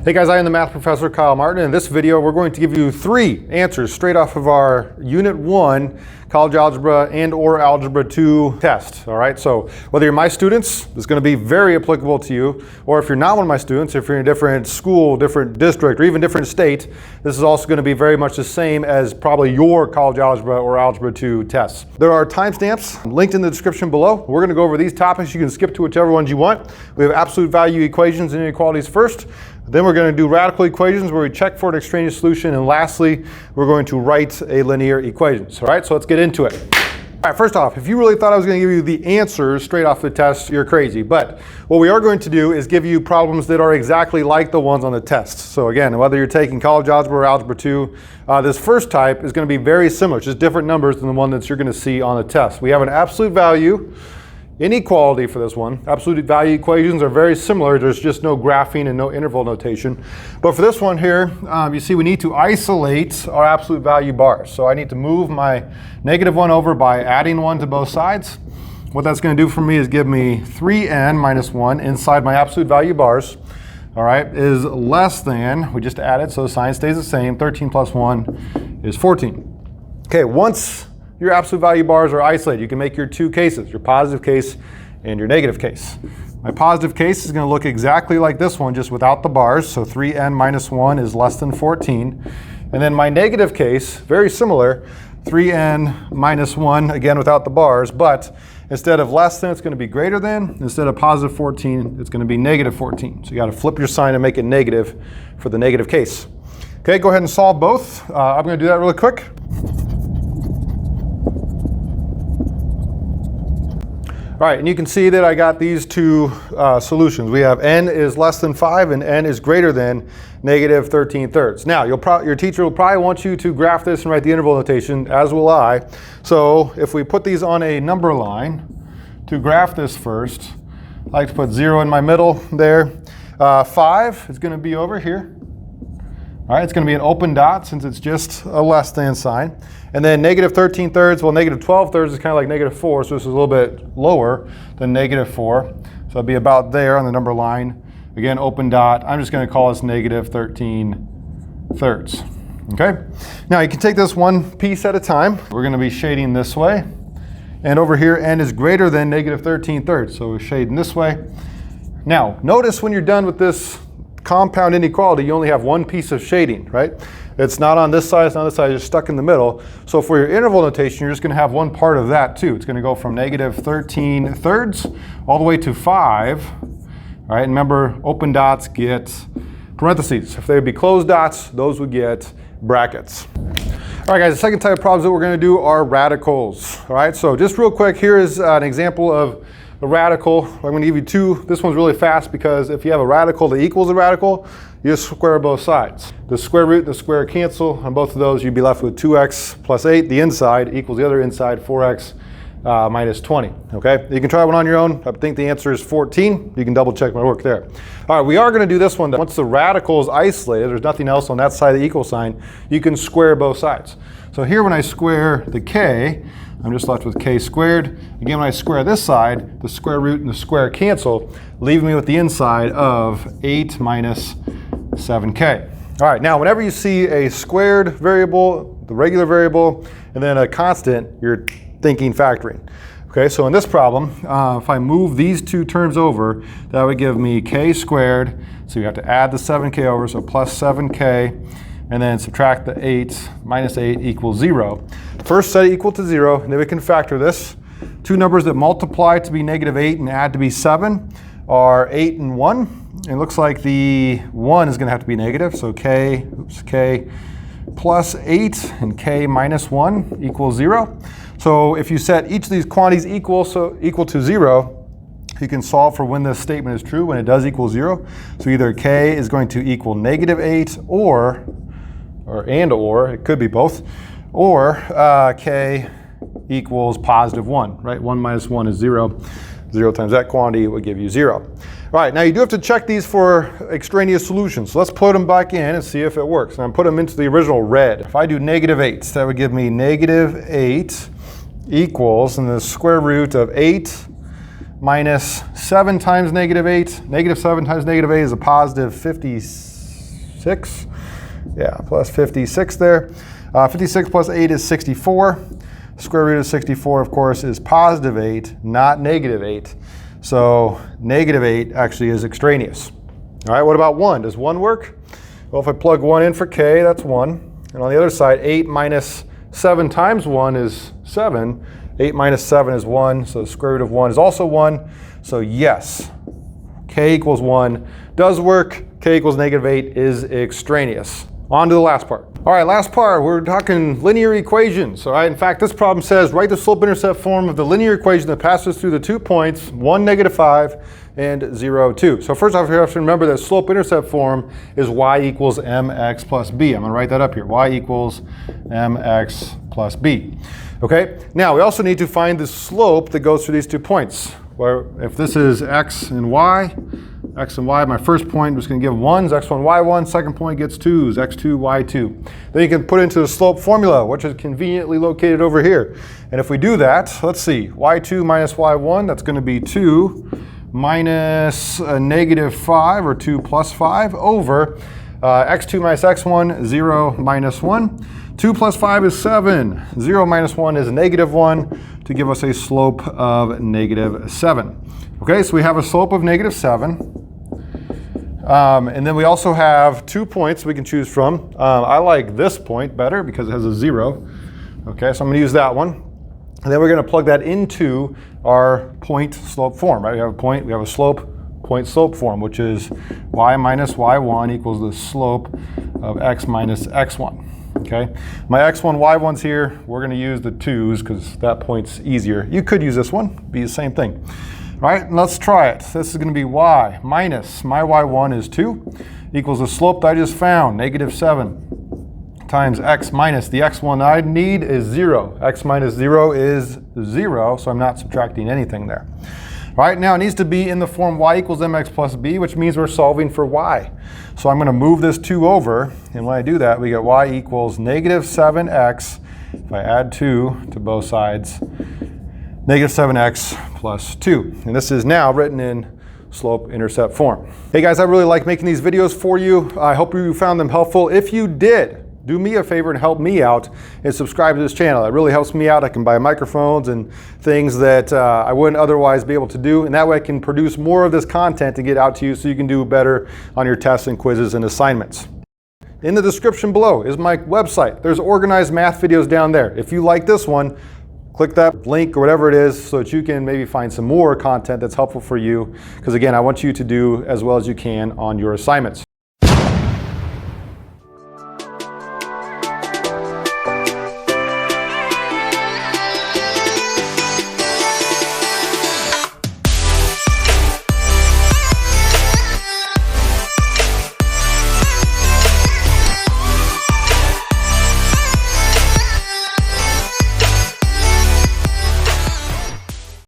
Hey guys, I am the math professor Kyle Martin. In this video, we're going to give you 3 answers straight off of our Unit 1 College Algebra and or Algebra 2 test. All right, so whether you're my students, it's going to be very applicable to you, or if you're not one of my students, if you're in a different school, different district, or even different state, this is also going to be very much the same as probably your College Algebra or Algebra 2 tests. There are timestamps linked in the description below. We're going to go over these topics. You can skip to whichever ones you want. We have absolute value equations and inequalities first. Then we're going to do radical equations where we check for an extraneous solution. And lastly, we're going to write a linear equations. All right, so let's get into it. All right, first off, if you really thought I was going to give you the answers straight off the test, you're crazy. But what we are going to do is give you problems that are exactly like the ones on the test. So again, whether you're taking College Algebra or Algebra 2, this first type is going to be very similar, just different numbers than the one that you're going to see on the test. We have an absolute value inequality for this one. Absolute value equations are very similar. There's just no graphing and no interval notation. But for this one here, you see we need to isolate our absolute value bars. So I need to move my -1 over by adding 1 to both sides. What that's going to do for me is give me 3n minus 1 inside my absolute value bars. All right, is less than, we just added, so the sign stays the same. 13 plus 1 is 14. Okay, once your absolute value bars are isolated, you can make your 2 cases, your positive case and your negative case. My positive case is going to look exactly like this one, just without the bars. So 3n minus 1 is less than 14. And then my negative case, very similar, 3n minus 1, again without the bars, but instead of less than, it's going to be greater than. Instead of positive 14, it's going to be negative 14. So you got to flip your sign and make it negative for the negative case. Okay, go ahead and solve both. I'm going to do that really quick. All right, and you can see that I got these 2 solutions. We have n is less than 5 and n is greater than negative 13/3. Now, your teacher will probably want you to graph this and write the interval notation, as will I. So if we put these on a number line, to graph this first, I like to put 0 in my middle there. 5 is going to be over here. All right, it's going to be an open dot since it's just a less than sign. And then negative 13/3, well, negative 12/3 is kind of like negative 4, so this is a little bit lower than negative 4. So it'll be about there on the number line. Again, open dot. I'm just going to call this negative 13/3. Okay? Now you can take this one piece at a time. We're going to be shading this way. And over here, n is greater than negative 13/3. So we're shading this way. Now, notice when you're done with this compound inequality, you only have one piece of shading, right? It's not on this side, it's not on this side, it's just stuck in the middle. So for your interval notation, you're just going to have one part of that too. It's going to go from negative 13/3 all the way to 5. All right, and remember, open dots get parentheses. If they would be closed dots, those would get brackets. All right, guys, the second type of problems that we're going to do are radicals. All right, so just real quick, here is an example of a radical. I'm going to give you 2. This one's really fast because if you have a radical that equals a radical, you just square both sides. The square root and the square cancel. On both of those, you'd be left with 2x plus 8. The inside equals the other inside, 4x minus 20. Okay, you can try one on your own. I think the answer is 14. You can double check my work there. All right, we are going to do this one. Once the radical is isolated, there's nothing else on that side of the equal sign, you can square both sides. So here when I square the k, I'm just left with k squared. Again, when I square this side, the square root and the square cancel, leaving me with the inside of 8 minus 7k. All right, now whenever you see a squared variable, the regular variable, and then a constant, you're thinking factoring. Okay, so in this problem, if I move these 2 terms over, that would give me k squared. So you have to add the 7k over, so plus 7k. And then subtract the 8, minus 8 equals 0. First set equal to 0, and then we can factor this. 2 numbers that multiply to be negative 8 and add to be 7 are 8 and 1. And it looks like the 1 is going to have to be negative, so k plus 8 and k minus 1 equals 0. So if you set each of these quantities equal to 0, you can solve for when this statement is true, when it does equal 0. So either k is going to equal negative 8 or it could be both, or k equals positive 1, right? 1 minus 1 is 0. 0 times that quantity would give you 0. All right, now you do have to check these for extraneous solutions. So let's put them back in and see if it works. And I'm put them into the original red. If I do negative 8, that would give me negative 8 equals, and the square root of 8 minus 7 times negative 8. Negative 7 times negative 8 is a positive 56. 56. Yeah, plus 56 there. 56 plus 8 is 64. Square root of 64, of course, is positive 8, not negative 8. So negative 8 actually is extraneous. All right, what about 1? Does 1 work? Well, if I plug 1 in for k, that's 1. And on the other side, 8 minus 7 times 1 is 7. 8 minus 7 is 1, so the square root of 1 is also 1. So yes, k equals 1 does work. K equals negative 8 is extraneous. On to the last part. All right, last part, we're talking linear equations. All right, in fact, this problem says write the slope-intercept form of the linear equation that passes through the 2 points, 1, -5, and 0, 2. So first off, you have to remember that slope-intercept form is y equals mx plus b. I'm gonna write that up here, y equals mx plus b. Okay, now we also need to find the slope that goes through these 2 points. Where if this is x and y, my first point is going to give 1s, x1, y1, second point gets 2s, x2, y2. Then you can put into the slope formula, which is conveniently located over here. And if we do that, let's see, y2 minus y1, that's going to be 2 minus -5, or 2 plus 5, over x2 minus x1, 0 minus 1. 2 plus 5 is 7. 0 minus 1 is -1 to give us a slope of -7. Okay, so we have a slope of -7. And then we also have 2 points we can choose from. I like this point better because it has a 0. Okay, so I'm going to use that one. And then we're going to plug that into our point slope form, right? We have a point, we have a slope, point slope form, which is y minus y1 equals the slope of x minus x1. Okay, my x1, y1's here. We're going to use the 2's because that point's easier. You could use this one, be the same thing. All right, let's try it. This is going to be y minus my y1 is 2 equals the slope that I just found, -7, times x minus the x1 I need is 0. X minus 0 is 0, so I'm not subtracting anything there. All right, now it needs to be in the form y equals mx plus b, which means we're solving for y. So I'm going to move this 2 over, and when I do that, we get y equals -7x. If I add 2 to both sides, -7x plus 2. And this is now written in slope-intercept form. Hey guys, I really like making these videos for you. I hope you found them helpful. If you did, do me a favor and help me out and subscribe to this channel. It really helps me out. I can buy microphones and things that I wouldn't otherwise be able to do. And that way I can produce more of this content to get out to you so you can do better on your tests and quizzes and assignments. In the description below is my website. There's organized math videos down there. If you like this one, click that link or whatever it is so that you can maybe find some more content that's helpful for you. Because again, I want you to do as well as you can on your assignments.